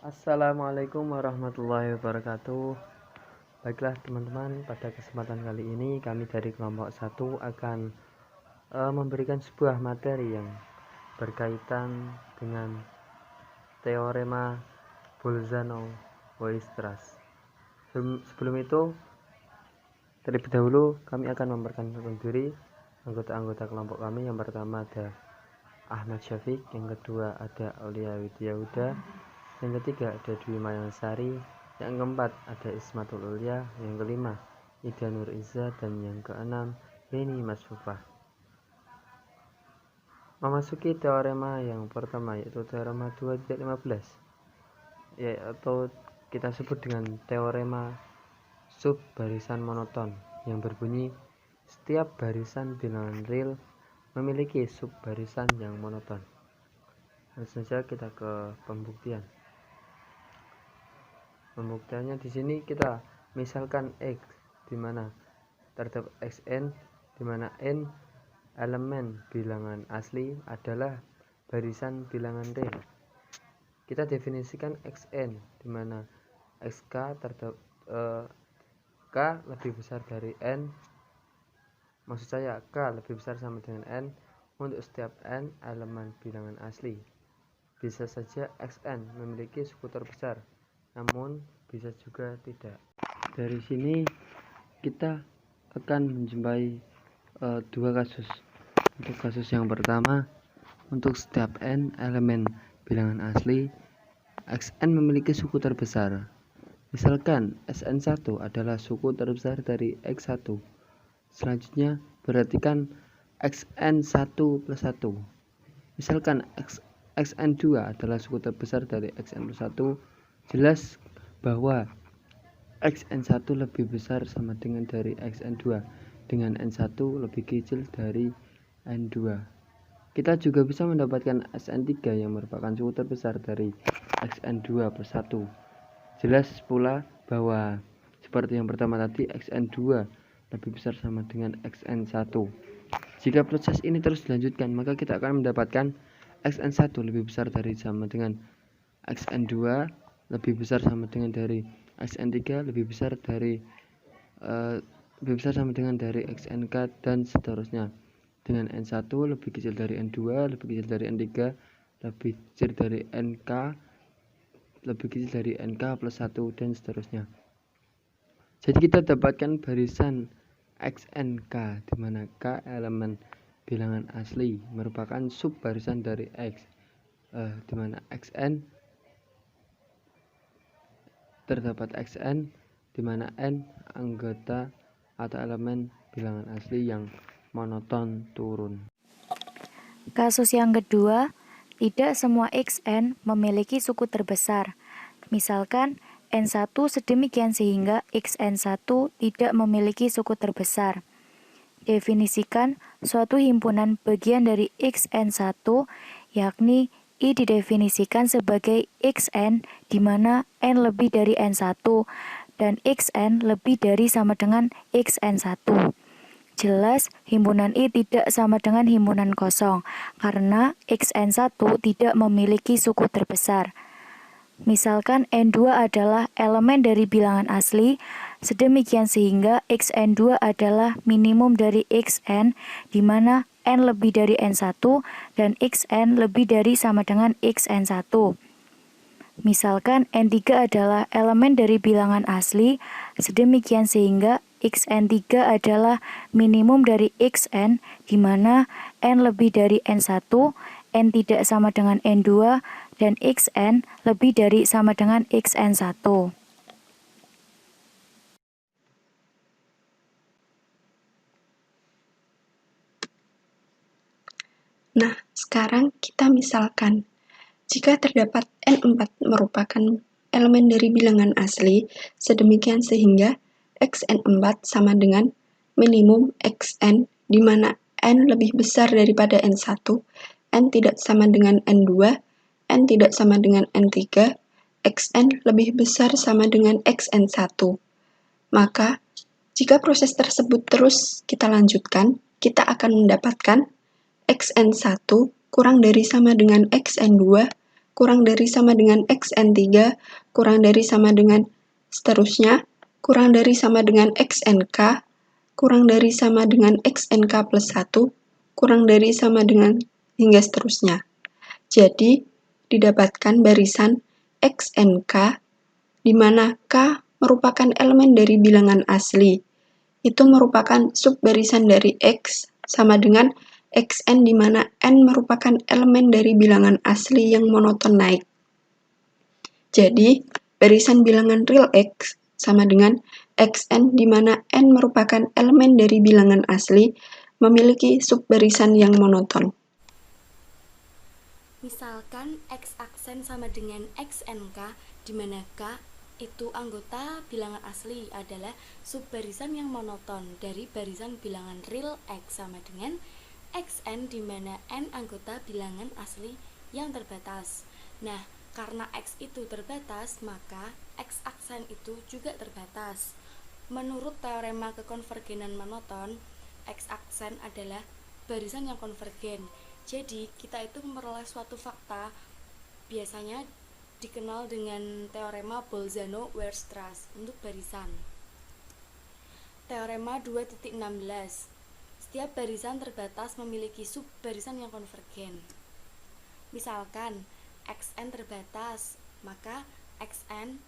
Assalamualaikum warahmatullahi wabarakatuh. Baiklah teman-teman, pada kesempatan kali ini kami dari kelompok 1 akan memberikan sebuah materi yang berkaitan dengan teorema Bolzano-Weierstrass. Sebelum itu, terlebih dahulu kami akan memperkenalkan diri anggota-anggota kelompok kami. Yang pertama ada Ahmad Syafiq, yang kedua ada Aulia Widyahuda, yang ketiga ada Dwi Mayansari, yang keempat ada Ismatul Ulya, yang kelima Ida Nur Iza, dan yang keenam Yeni Masfufah. Memasuki teorema yang pertama, yaitu teorema 2.15, yaitu kita sebut dengan teorema sub barisan monoton, yang berbunyi setiap barisan bilangan real memiliki sub barisan yang monoton. Langsung saja kita ke pembuktian. Pembuktiannya di sini kita misalkan X di mana terdapat Xn, di mana n elemen bilangan asli adalah barisan bilangan real. Kita definisikan Xn di mana Xk terdapat K lebih besar dari n, maksud saya K lebih besar sama dengan n untuk setiap n elemen bilangan asli. Bisa saja Xn memiliki suku terbesar, namun bisa juga tidak. Dari sini kita akan menjumpai dua kasus. Untuk kasus yang pertama, untuk setiap n elemen bilangan asli, Xn memiliki suku terbesar. Misalkan Sn1 adalah suku terbesar dari X1. Selanjutnya perhatikan Xn1 plus 1. Misalkan Xn2 adalah suku terbesar dari Xn plus 1. Jelas bahwa Xn1 lebih besar sama dengan dari Xn2, dengan N1 lebih kecil dari N2. Kita juga bisa mendapatkan Xn3 yang merupakan suku terbesar dari Xn2 plus 1. Jelas pula bahwa seperti yang pertama tadi, Xn2 lebih besar sama dengan Xn1. Jika proses ini terus dilanjutkan, maka kita akan mendapatkan Xn1 lebih besar dari sama dengan Xn2, lebih besar sama dengan dari Xn3, lebih besar sama dengan dari Xnk, dan seterusnya. Dengan N1 lebih kecil dari N2, lebih kecil dari N3, lebih kecil dari Nk, lebih kecil dari Nk plus 1, dan seterusnya. Jadi kita dapatkan barisan Xnk, di mana K elemen bilangan asli merupakan sub barisan dari X, di mana Xn terdapat Xn, di mana N anggota atau elemen bilangan asli yang monoton turun. Kasus yang kedua, tidak semua Xn memiliki suku terbesar. Misalkan N1 sedemikian sehingga Xn1 tidak memiliki suku terbesar. Definisikan suatu himpunan bagian dari Xn1, yakni I didefinisikan sebagai Xn di mana N lebih dari N1 dan Xn lebih dari sama dengan Xn1. Jelas, himpunan I tidak sama dengan himpunan kosong, karena Xn1 tidak memiliki suku terbesar. Misalkan N2 adalah elemen dari bilangan asli, sedemikian sehingga Xn2 adalah minimum dari Xn, di mana N lebih dari N1 dan Xn lebih dari sama dengan Xn1. Misalkan N3 adalah elemen dari bilangan asli, sedemikian sehingga Xn3 adalah minimum dari Xn, di mana N lebih dari N1, N tidak sama dengan N2, dan Xn lebih dari sama dengan Xn1. Nah, sekarang kita misalkan, jika terdapat N4 merupakan elemen dari bilangan asli, sedemikian sehingga Xn4 sama dengan minimum Xn, di mana N lebih besar daripada N1, N tidak sama dengan N2, N tidak sama dengan N3, Xn lebih besar sama dengan Xn1. Maka, jika proses tersebut terus kita lanjutkan, kita akan mendapatkan Xn1 kurang dari sama dengan Xn2 kurang dari sama dengan xn3, kurang dari sama dengan seterusnya, kurang dari sama dengan xnk, kurang dari sama dengan xnk plus 1, kurang dari sama dengan hingga seterusnya. Jadi, didapatkan barisan xnk di mana k merupakan elemen dari bilangan asli. Itu merupakan subbarisan dari x sama dengan xn di mana n merupakan elemen dari bilangan asli yang monoton naik. Jadi, barisan bilangan real x sama dengan xn di mana n merupakan elemen dari bilangan asli memiliki subbarisan yang monoton. Misalkan x aksen sama dengan xnk, di mana k itu anggota bilangan asli adalah subbarisan yang monoton dari barisan bilangan real x sama dengan xn, di mana n anggota bilangan asli yang terbatas. Nah, karena x itu terbatas, maka x aksen itu juga terbatas. Menurut teorema kekonvergenan monoton, x aksen adalah barisan yang konvergen. Jadi, kita itu memperoleh suatu fakta, biasanya dikenal dengan teorema Bolzano-Weierstrass untuk barisan. Teorema 2.16. Setiap barisan terbatas memiliki subbarisan yang konvergen. Misalkan, xn terbatas, maka xn,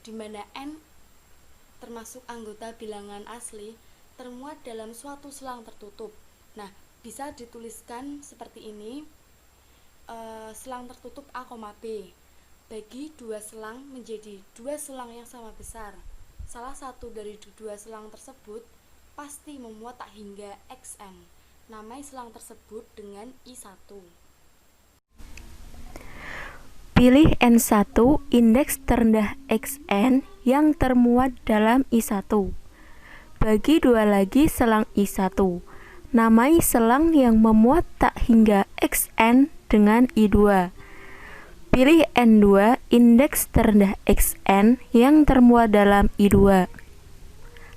di mana n termasuk anggota bilangan asli, termuat dalam suatu selang tertutup. Nah, bisa dituliskan seperti ini, selang tertutup A, B. Bagi dua selang menjadi dua selang yang sama besar. Salah satu dari dua selang tersebut pasti memuat tak hingga xn. Namai selang tersebut dengan I1. Pilih N1 indeks terendah xn yang termuat dalam I1. Bagi dua lagi selang I1. Namai selang yang memuat tak hingga xn dengan I2. Pilih N2 indeks terendah xn yang termuat dalam I2.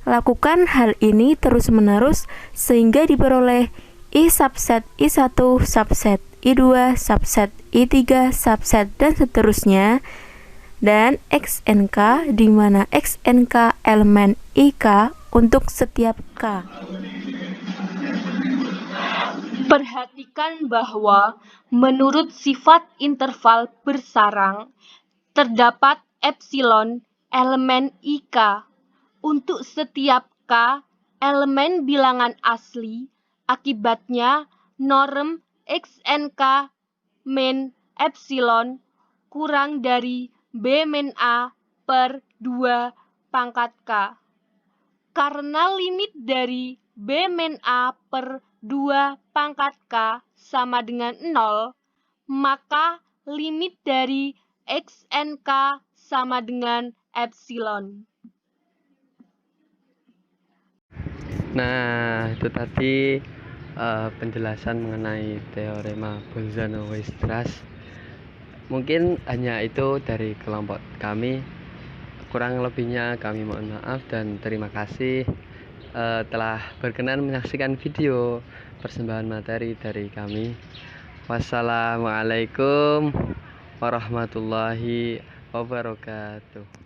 Lakukan hal ini terus-menerus sehingga diperoleh I subset I1 subset I2 subset I3 subset dan seterusnya, dan xnk di mana xnk elemen ik untuk setiap k. Perhatikan bahwa menurut sifat interval bersarang, terdapat epsilon elemen IK untuk setiap K elemen bilangan asli. Akibatnya, norm xnk min epsilon kurang dari B min A per 2 pangkat K. Karena limit dari B min A per 2 pangkat K sama dengan 0, maka limit dari xnk sama dengan epsilon. Nah, itu tadi penjelasan mengenai teorema Bolzano-Weierstrass. Mungkin hanya itu dari kelompok kami. Kurang lebihnya kami mohon maaf dan terima kasih telah berkenan menyaksikan video persembahan materi dari kami. Wassalamualaikum warahmatullahi wabarakatuh.